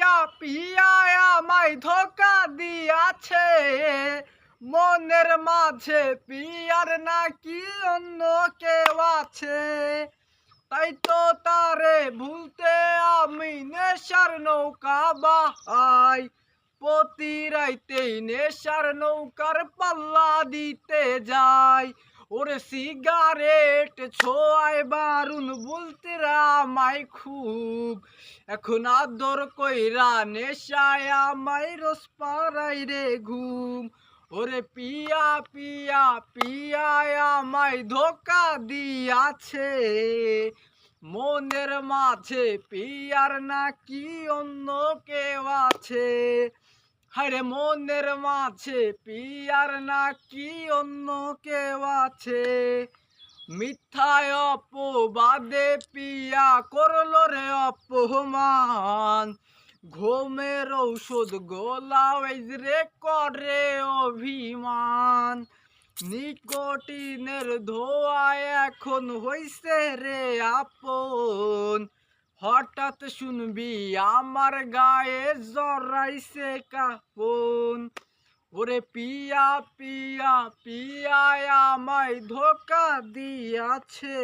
পিয়া পিয়া আমায় ধোকা দিয়াছে, মনের মাঝে পিয়ার নাকি অন্য কেউ আছে। তাই তো তারে ভুলতে আমি নেশার নৌকা বাহাই, প্রতি রাইতেই নেশার নৌকার পাল্লা দিতে যাই। ওরে সিগারেট ছোঁয়ায় বারুন বলতে আমায় খুব, এখন আদর কইরা নেশায় আমায় রোজ পাড়াই রে ঘুম। ওরে পিয়া পিয়া পিয়া আমায় ধোকা দিয়াছে, মনের মাঝে পিয়ার নাকি অন্য কেউ আছে। হায়রে মনের মাঝে পিয়ার নাকি অন্য কেউ আছে। মিথ্যায় অপবাদে পিয়া করলো রে অপমান, ঘুমের ঔষধ গোলাওয়াইজ রে করে অভিমান। নিকোটিনের ধোঁয়ায় এখন হইছে রে আপন, হঠাৎ শুনবি আমার গায়ে জড়াইছে কাফন। ওরে পিয়া পিয়া পিয়া আমায় ধোকা দিয়াছে,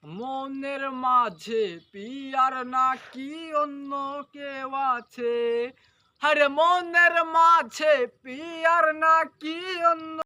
মনের মাঝে পিয়ার নাকি অন্য কেউ আছে। আরে মনের মাঝে পিয়ার নাকি অন্য